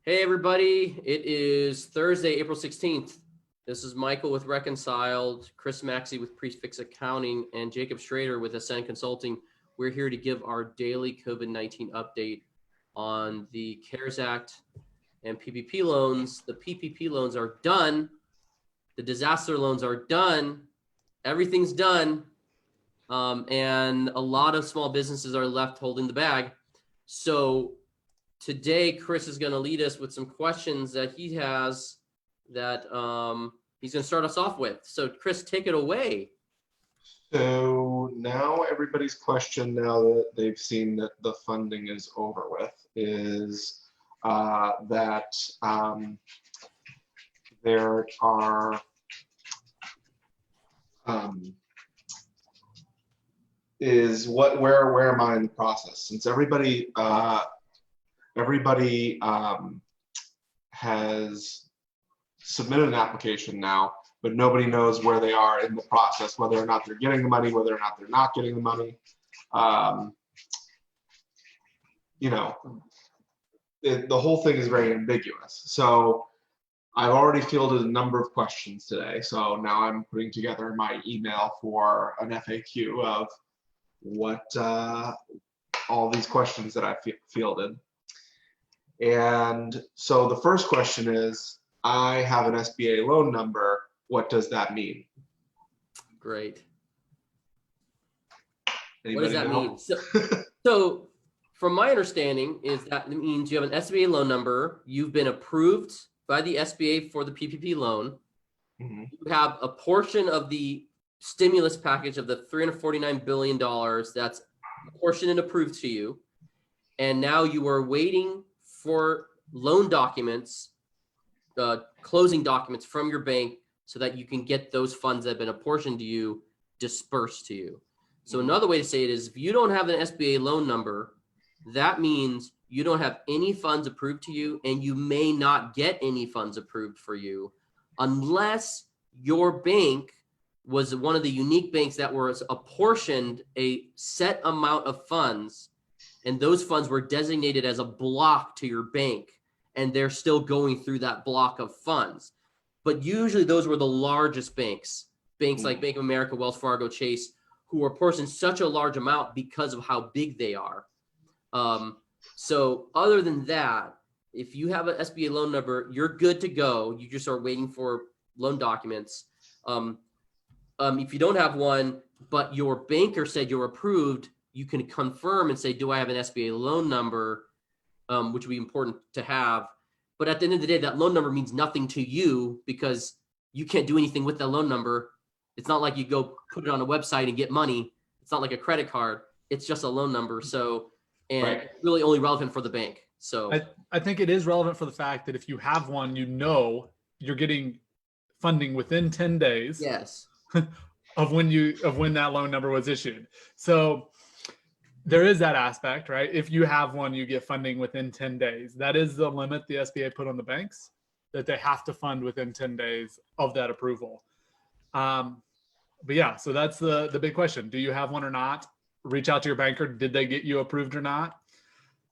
Hey everybody, it is Thursday, April 16th. This is Michael with Reconciled, Chris Macksey with Prefix Accounting, and Jacob Schroeder with Ascend Consulting. We're here to give our daily COVID-19 update on the CARES Act and PPP loans. The PPP loans are done. The disaster loans are done. Everything's done. And a lot of small businesses are left holding the bag. So today, Chris is going to lead us with some questions that he has that he's going to start us off with. So, Chris, take it away. So now everybody's question, now that they've seen that the funding is over with, is that there are where am I in the process? Since everybody has submitted an application now, but nobody knows where they are in the process, whether or not they're getting the money, whether or not they're not getting the money. The whole thing is very ambiguous. So I've already fielded a number of questions today. So now I'm putting together my email for an FAQ of what all these questions that I fielded. And so the first question is, I have an SBA loan number. What does that mean? Great. Anybody what does that know? mean? So from my understanding is that it means you have an SBA loan number. You've been approved by the SBA for the PPP loan. Mm-hmm. You have a portion of the stimulus package of the $349 billion that's apportioned and approved to you. And now you are waiting for loan documents, closing documents from your bank so that you can get those funds that have been apportioned to you dispersed to you. So another way to say it is, if you don't have an SBA loan number, that means you don't have any funds approved to you, and you may not get any funds approved for you unless your bank was one of the unique banks that was apportioned a set amount of funds, and those funds were designated as a block to your bank, and they're still going through that block of funds. But usually those were the largest banks like Bank of America, Wells Fargo, Chase, who were apportioned such a large amount because of how big they are. So other than that, if you have an SBA loan number, you're good to go. You just are waiting for loan documents. If you don't have one, but your banker said you're approved, you can confirm and say, do I have an SBA loan number, which would be important to have. But at the end of the day, that loan number means nothing to you because you can't do anything with that loan number. It's not like you go put it on a website and get money. It's not like a credit card. It's just a loan number. So, and Right. It's really only relevant for the bank. So I think it is relevant for the fact that if you have one, you know you're getting funding within 10 days. yes. of when that loan number was issued. So there is that aspect, right? If you have one, you get funding within 10 days. That is the limit the SBA put on the banks, that they have to fund within 10 days of that approval. But yeah, so that's the big question. Do you have one or not? Reach out to your banker. Did they get you approved or not?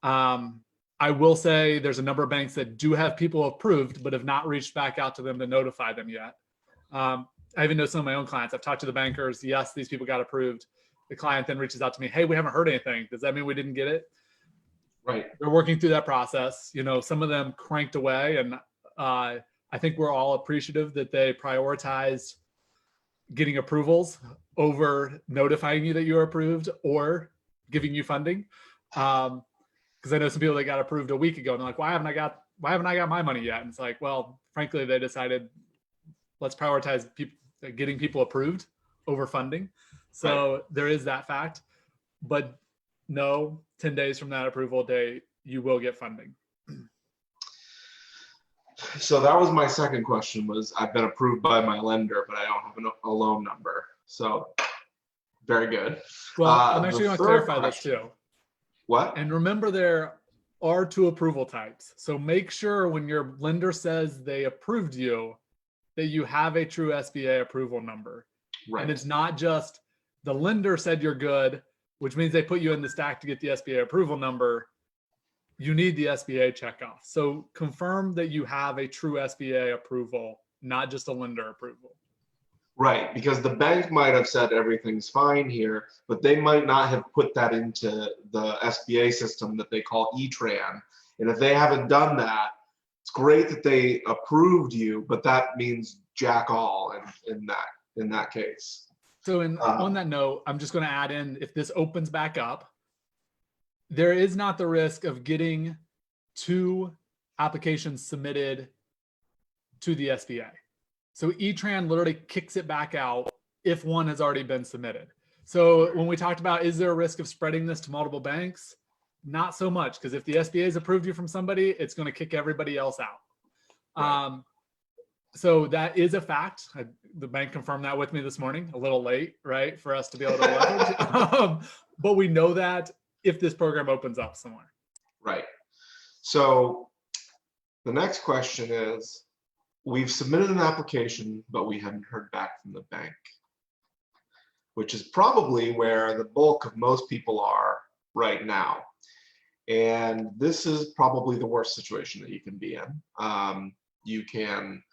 I will say there's a number of banks that do have people approved, but have not reached back out to them to notify them yet. I even know some of my own clients. I've talked to the bankers. Yes, these people got approved. The client then reaches out to me. Hey, we haven't heard anything. Does that mean we didn't get it? Right. They're working through that process. You know, some of them cranked away, and I think we're all appreciative that they prioritized getting approvals over notifying you that you're approved or giving you funding. Because I know some people that got approved a week ago, and they're like, why haven't I got my money yet? And it's like, well, frankly, they decided let's prioritize getting people approved over funding. So right. There is that fact, but no, 10 days from that approval date, you will get funding. So that was my second question, was I've been approved by my lender, but I don't have a loan number. So very good. Well, I'm actually going to clarify this too. What? And remember, there are two approval types. So make sure when your lender says they approved you, that you have a true SBA approval number. Right. And it's not just the lender said you're good, which means they put you in the stack to get the SBA approval number. you need the SBA checkoff. So confirm that you have a true SBA approval, not just a lender approval. Right, because the bank might have said everything's fine here, but they might not have put that into the SBA system that they call E-Tran. And if they haven't done that, it's great that they approved you, but that means jack all in that case. So on that note, I'm just going to add in, if this opens back up, there is not the risk of getting 2 applications submitted to the SBA. So E-Tran literally kicks it back out if one has already been submitted. So when we talked about, is there a risk of spreading this to multiple banks? Not so much, because if the SBA has approved you from somebody, it's going to kick everybody else out. Right. So that is a fact. The bank confirmed that with me this morning, a little late, right, for us to be able to leverage. But we know that if this program opens up somewhere. Right. So the next question is, we've submitted an application, but we haven't heard back from the bank, which is probably where the bulk of most people are right now. And this is probably the worst situation that you can be in. You can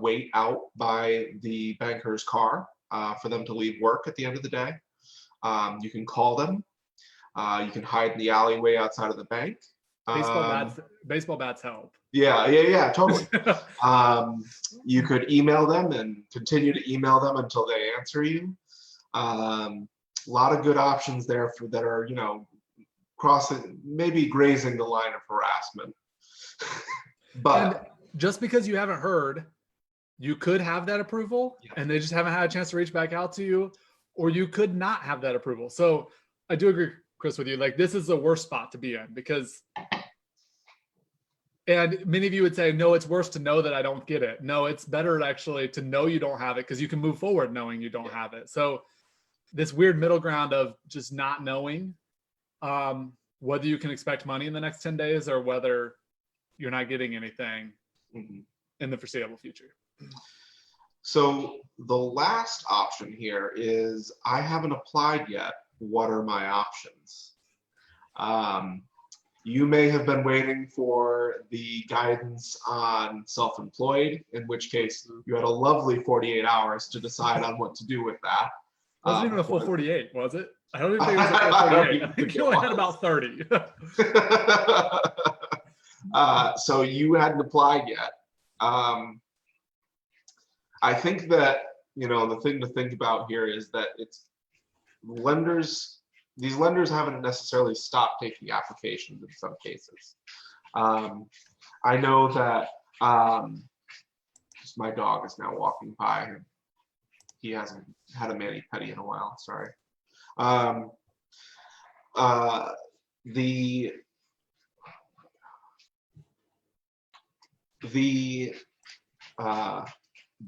wait out by the banker's car for them to leave work at the end of the day. You can call them. You can hide in the alleyway outside of the bank. Baseball bats help. Yeah, totally. You could email them and continue to email them until they answer you. A lot of good options there that are, crossing, maybe grazing the line of harassment. But and just because you haven't heard, you could have that approval and they just haven't had a chance to reach back out to you, or you could not have that approval. So I do agree, Chris, with you. Like, this is the worst spot to be in, because, and many of you would say, no, it's worse to know that I don't get it. No, it's better actually to know you don't have it, because you can move forward knowing you don't have it. So this weird middle ground of just not knowing whether you can expect money in the next 10 days or whether you're not getting anything in the foreseeable future. So the last option here is, I haven't applied yet. What are my options? You may have been waiting for the guidance on self-employed, in which case you had a lovely 48 hours to decide on what to do with that. It wasn't even a full 48, was it? I don't even think it was a full 48. I think you only had about 30. So you hadn't applied yet. I think that, the thing to think about here is that these lenders haven't necessarily stopped taking applications in some cases. I know that just my dog is now walking by. He hasn't had a mani-pedi in a while, sorry. The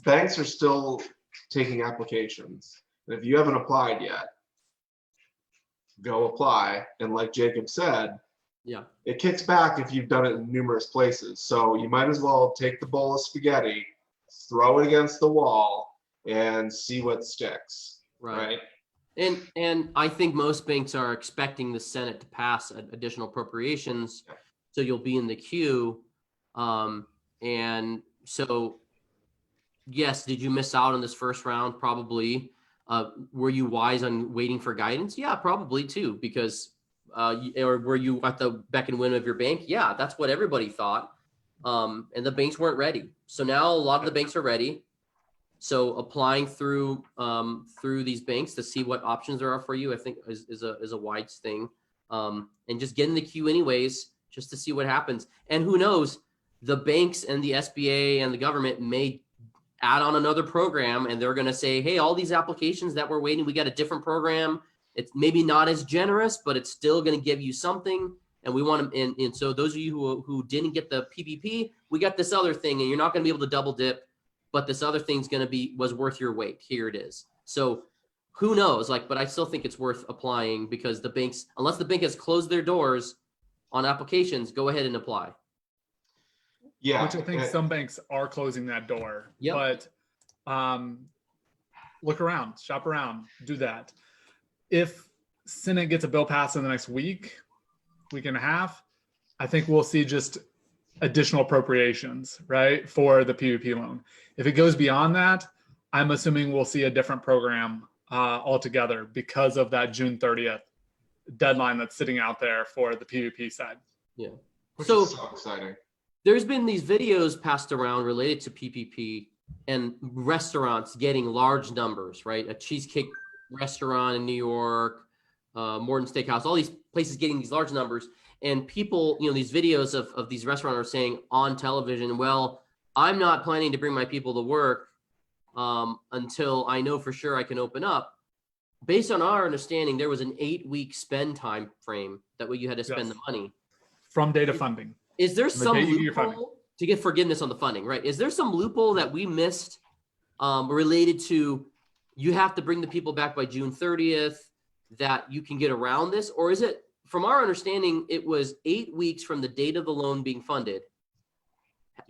banks are still taking applications. And if you haven't applied yet, go apply. And like Jacob said, it kicks back if you've done it in numerous places. So you might as well take the bowl of spaghetti, throw it against the wall, and see what sticks. Right? And I think most banks are expecting the Senate to pass additional appropriations, so you'll be in the queue. And so, yes, did you miss out on this first round? Probably. Were you wise on waiting for guidance? Yeah, probably too, because or were you at the beck and whim of your bank? Yeah, that's what everybody thought. And the banks weren't ready. So now a lot of the banks are ready. So applying through these banks to see what options there are for you, I think is a wise thing. And just get in the queue anyways, just to see what happens. And who knows, the banks and the SBA and the government may add on another program, and they're going to say, hey, all these applications that we're waiting, we got a different program. It's maybe not as generous, but it's still going to give you something. And we want to, and so those of you who didn't get the PPP, we got this other thing, and you're not going to be able to double dip, but this other thing's going to was worth your wait. Here it is. So who knows? But I still think it's worth applying, because the banks, unless the bank has closed their doors on applications, go ahead and apply. Yeah. Which I think some banks are closing that door. Yep. But look around, shop around, do that. If Senate gets a bill passed in the next week and a half, I think we'll see just additional appropriations, right, for the PPP loan. If it goes beyond that, I'm assuming we'll see a different program altogether because of that June 30th deadline that's sitting out there for the PPP side. Yeah. Which So is so exciting. there's been these videos passed around related to PPP and restaurants getting large numbers, right? A cheesecake restaurant in New York, Morton Steakhouse, all these places getting these large numbers. And people, these videos of these restaurateurs saying on television, well, I'm not planning to bring my people to work until I know for sure I can open up. Based on our understanding, there was an 8-week spend time frame that way you had to spend the money. From data funding. Is there From the some date you get your funding. loophole to get forgiveness on the funding, right? Is there some loophole that we missed related to you have to bring the people back by June 30th that you can get around this? Or is it, from our understanding, it was 8 weeks from the date of the loan being funded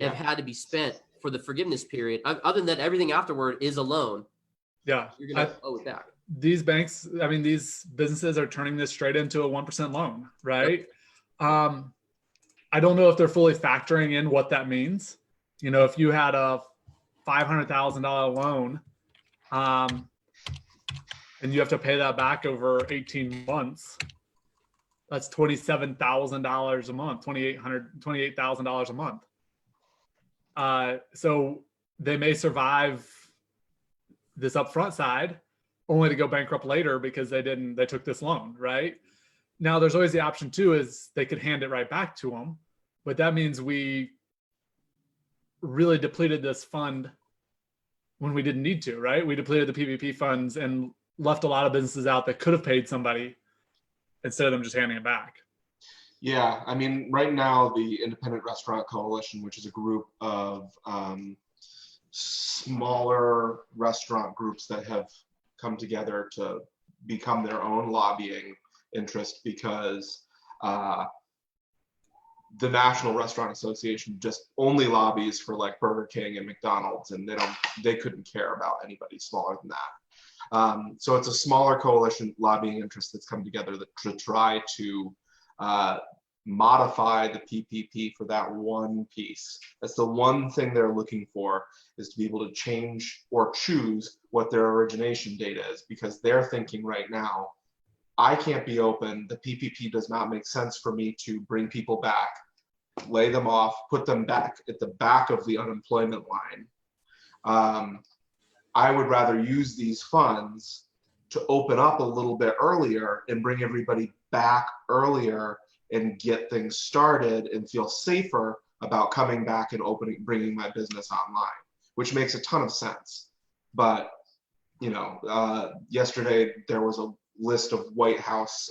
have had to be spent for the forgiveness period. Other than that, everything afterward is a loan. Yeah. You're going to owe it back. These banks, I mean, these businesses are turning this straight into a 1% loan, right? Yep. I don't know if they're fully factoring in what that means. If you had a $500,000 loan and you have to pay that back over 18 months, that's $27,000 a month, $28,000 a month. So they may survive this upfront side only to go bankrupt later because they took this loan, right? Now there's always the option too, is they could hand it right back to them, but that means we really depleted this fund when we didn't need to, right? We depleted the PPP funds and left a lot of businesses out that could have paid somebody instead of them just handing it back. Yeah, I mean, right now the Independent Restaurant Coalition, which is a group of smaller restaurant groups that have come together to become their own lobbying interest, because the National Restaurant Association just only lobbies for like Burger King and McDonald's, and they couldn't care about anybody smaller than that. So it's a smaller coalition lobbying interest that's come together to try to modify the PPP for that one piece. That's the one thing they're looking for, is to be able to change or choose what their origination date is, because they're thinking right now, I can't be open. The PPP does not make sense for me to bring people back, lay them off, put them back at the back of the unemployment line. I would rather use these funds to open up a little bit earlier and bring everybody back earlier and get things started and feel safer about coming back and bringing my business online, which makes a ton of sense. But, yesterday there was a list of White House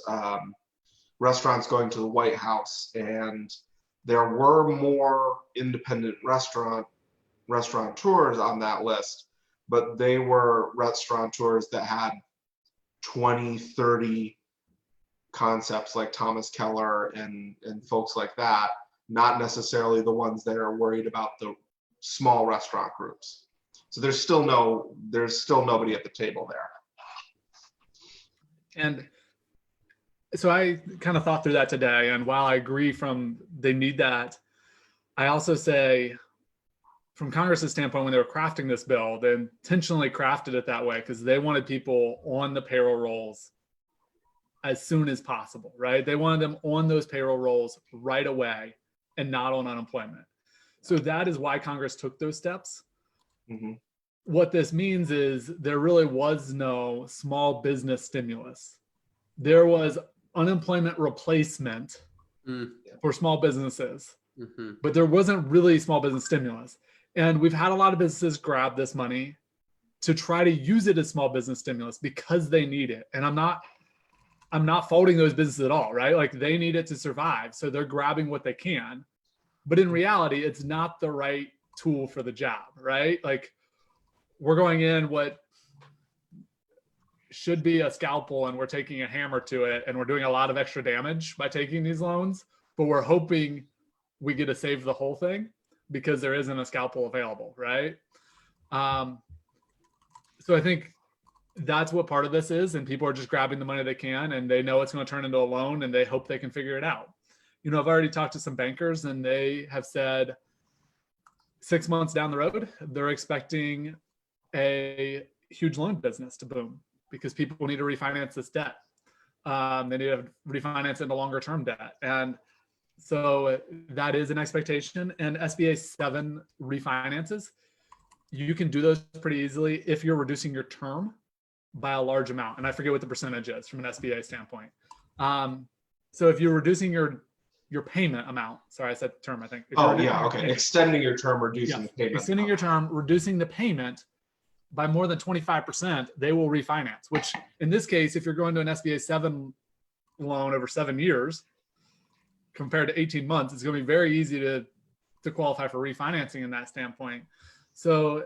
restaurants going to the White House, and there were more independent restaurateurs on that list, but they were restaurateurs that had 20, 30 concepts like Thomas Keller and folks like that, not necessarily the ones that are worried about the small restaurant groups. So there's still nobody at the table there. And so I kind of thought through that today, and while I agree they need that, I also say from Congress's standpoint, when they were crafting this bill, they intentionally crafted it that way because they wanted people on the payroll rolls as soon as possible, right? They wanted them on those payroll rolls right away and not on unemployment. So that is why Congress took those steps. Mm-hmm. What this means is there really was no small business stimulus. There was unemployment replacement for small businesses, but there wasn't really small business stimulus. And we've had a lot of businesses grab this money to try to use it as small business stimulus because they need it. And I'm not faulting those businesses at all, right? Like they need it to survive. So they're grabbing what they can. But in reality, it's not the right tool for the job, right? Like we're going in what should be a scalpel and we're taking a hammer to it and we're doing a lot of extra damage by taking these loans, but we're hoping we get to save the whole thing because there isn't a scalpel available, right? So I think that's what part of this is, and people are just grabbing the money they can and they know it's going to turn into a loan and they hope they can figure it out. I've already talked to some bankers and they have said 6 months down the road, they're expecting a huge loan business to boom because people need to refinance this debt. They need to refinance into longer term debt. And so that is an expectation. And SBA 7 refinances, you can do those pretty easily if you're reducing your term by a large amount. And I forget what the percentage is from an SBA standpoint. So if you're reducing your payment amount, sorry, I said term, I think. Extending your term, reducing the payment. Extending your term, reducing the payment by more than 25%, they will refinance, which in this case, if you're going to an SBA 7 loan over 7 years, compared to 18 months, it's going to be very easy to qualify for refinancing in that standpoint. So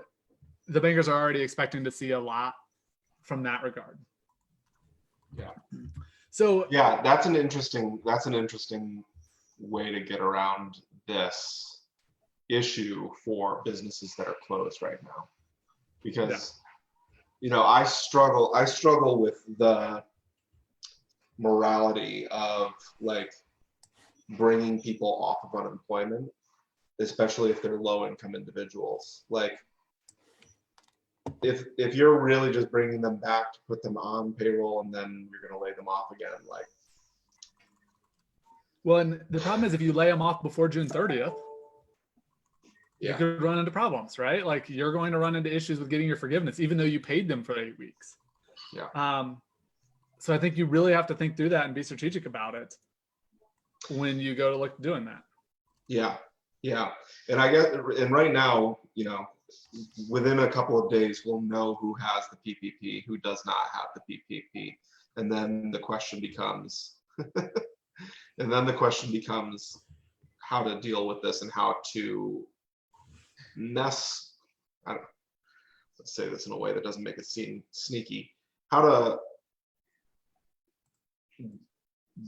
the bankers are already expecting to see a lot from that regard. Yeah. So yeah, that's an interesting way to get around this issue for businesses that are closed right now, because I struggle with the morality of like bringing people off of unemployment, especially if they're low income individuals. Like if you're really just bringing them back to put them on payroll and then you're going to lay them off again, like. Well, and the problem is if you lay them off before June 30th, you could run into problems, right? Like you're going to run into issues with getting your forgiveness, even though you paid them for 8 weeks. Yeah. So I think you really have to think through that and be strategic about it when you go to look doing that. Yeah. Yeah. And I guess, and right now, within a couple of days, we'll know who has the PPP, who does not have the PPP. And then the question becomes, how to deal with this and how to let's say this in a way that doesn't make it seem sneaky, how to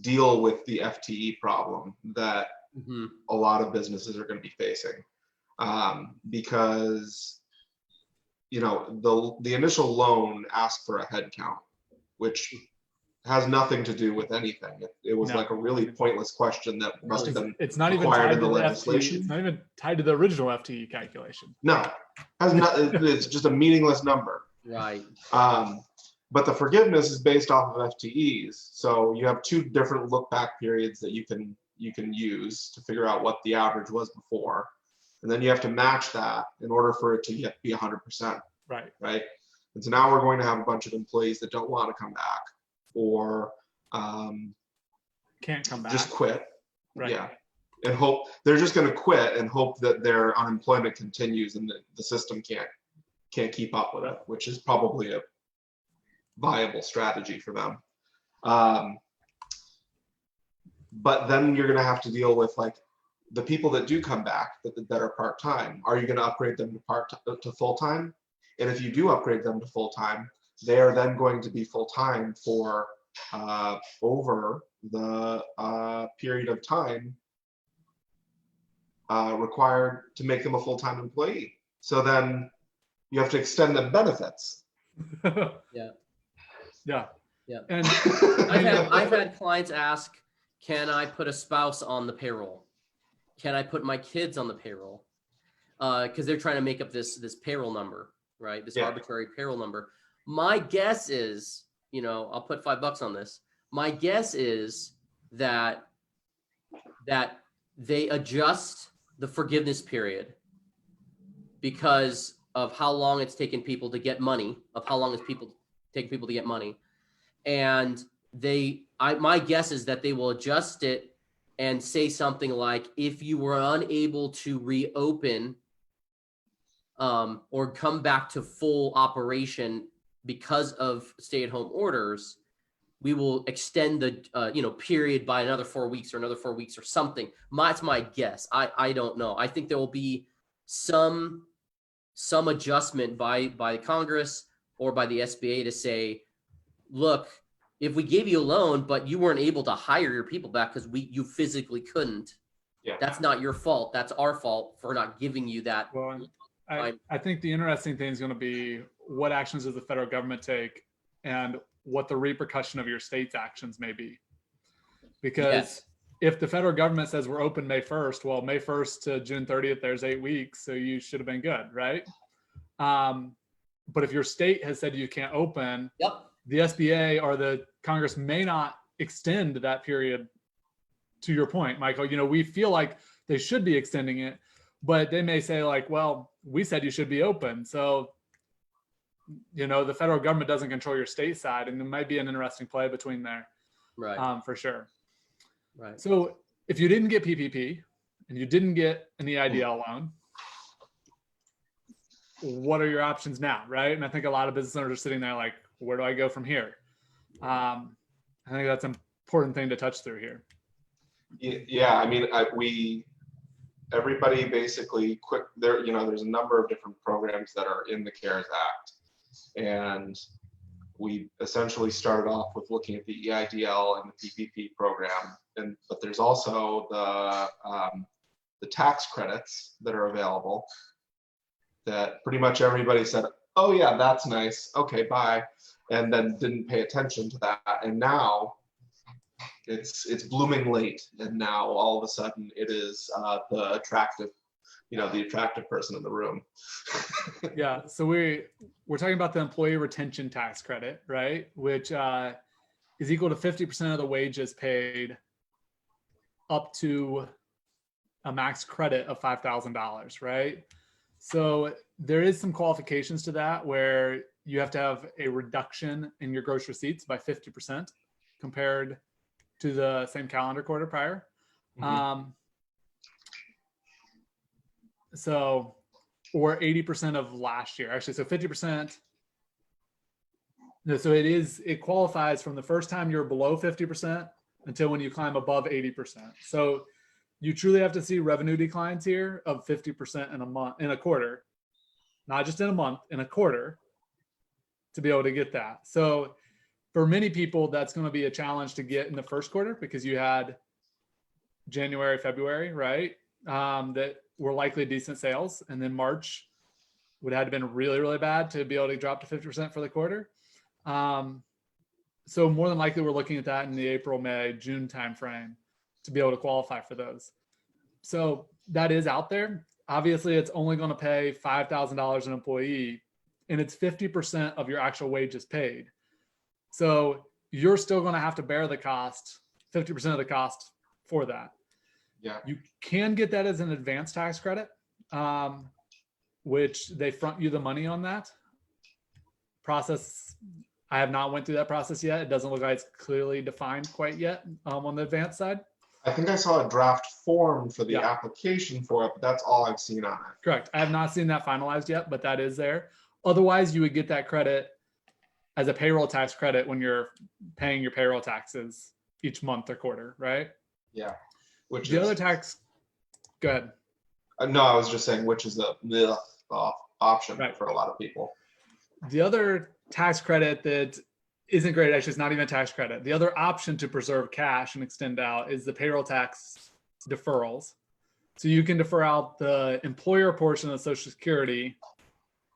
deal with the FTE problem that a lot of businesses are going to be facing. Because, the initial loan asked for a head count, which has nothing to do with anything. It was like a really pointless question that must have been it's not even required tied in the to legislation. It's not even tied to the original FTE calculation. No, it's just a meaningless number. Right. But the forgiveness is based off of FTEs. So you have 2 different look back periods that you can use to figure out what the average was before. And then you have to match that in order for it to be 100%. Right. Right. And so now we're going to have a bunch of employees that don't want to come back or can't come back. Just quit. Right. Yeah. And hope they're just going to quit and hope that their unemployment continues and that the system can't keep up with it, which is probably a viable strategy for them. But then you're going to have to deal with like the people that do come back that are part-time. Are you going to upgrade them to full-time? And if you do upgrade them to full-time, they are then going to be full-time for over the period of time required to make them a full-time employee. So then you have to extend the benefits. Yeah. And I've had clients ask, can I put a spouse on the payroll? Can I put my kids on the payroll? Because they're trying to make up this payroll number, right? This arbitrary payroll number. My guess is, I'll put $5 on this. My guess is that they adjust the forgiveness period because of how long it's taken people to get money, and my guess is that they will adjust it and say something like, if you were unable to reopen or come back to full operation because of stay-at-home orders, we will extend the period by another 4 weeks or something. That's my guess. I don't know. I think there will be some adjustment by Congress or by the SBA to say, look, if we gave you a loan, but you weren't able to hire your people back because you physically couldn't, that's not your fault. That's our fault for not giving you that. Well, I think the interesting thing is going to be what actions does the federal government take and what the repercussion of your state's actions may be. Because if the federal government says we're open May 1st, well, May 1st to June 30th, there's 8 weeks. So you should have been good, right? But if your state has said you can't open, Yep. the SBA or the Congress may not extend that period. To your point, Michael, we feel like they should be extending it, but they may say like, well, we said you should be open. So, the federal government doesn't control your state side, and there might be an interesting play between there. Right. For sure. Right. So if you didn't get PPP and you didn't get an EIDL loan, what are your options now, right? And I think a lot of business owners are sitting there like, where do I go from here? I think that's an important thing to touch through here. Yeah, I mean, everybody basically quit there. There's a number of different programs that are in the CARES Act, and we essentially started off with looking at the EIDL and the PPP program, but there's also the tax credits that are available. That pretty much everybody said, "Oh yeah, that's nice. Okay, bye," and then didn't pay attention to that, and now. It's blooming late, and now all of a sudden it is the attractive person in the room. Yeah, so we're talking about the employee retention tax credit, right? Which is equal to 50% of the wages paid up to a max credit of $5,000, right? So there is some qualifications to that where you have to have a reduction in your gross receipts by 50% compared to the same calendar quarter prior. Mm-hmm. Or 80% of last year, actually. So 50%. No, so it qualifies from the first time you're below 50% until when you climb above 80%. So you truly have to see revenue declines here of 50% in a quarter, not just in a month, in a quarter, to be able to get that. So for many people, that's going to be a challenge to get in the first quarter because you had January, February, right? That were likely decent sales. And then March would have been really, really bad to be able to drop to 50% for the quarter. So more than likely, we're looking at that in the April, May, June timeframe to be able to qualify for those. So that is out there. Obviously, it's only going to pay $5,000 an employee, and it's 50% of your actual wages paid. So you're still going to have to bear the cost, 50% of the cost for that. Yeah. You can get that as an advanced tax credit, which they front you the money on that process. I have not went through that process yet. It doesn't look like it's clearly defined quite yet on the advanced side. I think I saw a draft form for the application for it, but that's all I've seen on it. Correct. I have not seen that finalized yet, but that is there. Otherwise, you would get that credit as a payroll tax credit when you're paying your payroll taxes each month or quarter, right? Yeah. Other tax, go ahead. No, I was just saying, which is the option for a lot of people. The other tax credit that isn't great, actually, it's not even a tax credit. The other option to preserve cash and extend out is the payroll tax deferrals. So you can defer out the employer portion of Social Security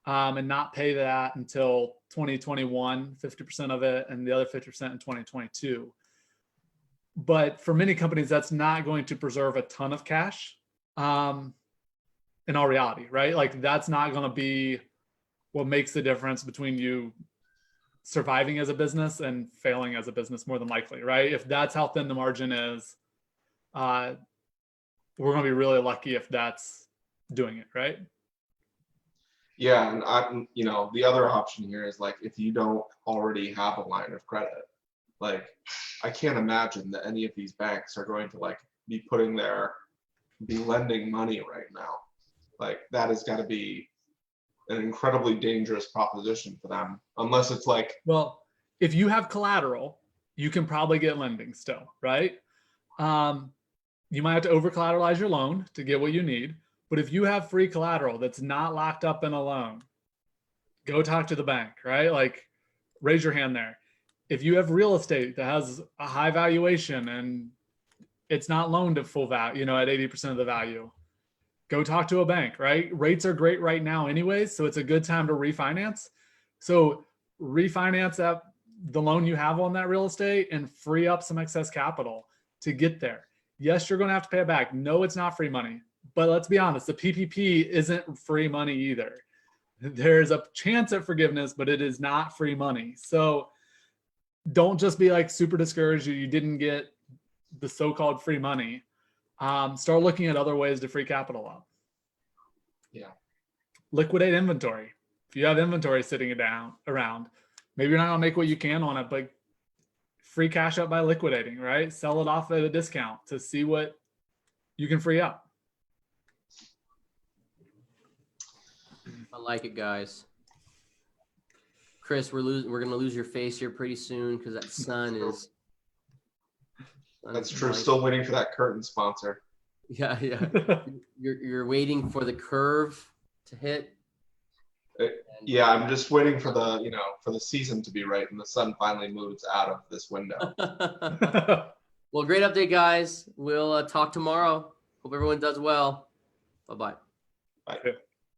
and not pay that until 2021, 50% of it, and the other 50% in 2022. But for many companies, that's not going to preserve a ton of cash in all reality, right? Like that's not going to be what makes the difference between you surviving as a business and failing as a business, more than likely, right? If that's how thin the margin is, we're going to be really lucky if that's doing it, right? Yeah, and the other option here is like if you don't already have a line of credit, like I can't imagine that any of these banks are going to be lending money right now. Like that has got to be an incredibly dangerous proposition for them, unless it's like, well, if you have collateral, you can probably get lending still, right? You might have to over collateralize your loan to get what you need. But if you have free collateral that's not locked up in a loan, go talk to the bank, right? Like raise your hand there. If you have real estate that has a high valuation and it's not loaned at full value, at 80% of the value, go talk to a bank, right? Rates are great right now anyways, so it's a good time to refinance. So refinance the loan you have on that real estate and free up some excess capital to get there. Yes, you're going to have to pay it back. No, it's not free money. But let's be honest, the PPP isn't free money either. There's a chance at forgiveness, but it is not free money. So don't just be like super discouraged you didn't get the so-called free money. Start looking at other ways to free capital up. Yeah. Liquidate inventory. If you have inventory sitting around, maybe you're not gonna make what you can on it, but free cash up by liquidating, right? Sell it off at a discount to see what you can free up. I like it, guys. Chris, we're gonna lose your face here pretty soon because that sun is. That's true. Still waiting for that curtain sponsor. Yeah. You're waiting for the curve to hit. Yeah, I'm just waiting for the season to be right and the sun finally moves out of this window. Well, great update, guys. We'll talk tomorrow. Hope everyone does well. Bye-bye. Bye.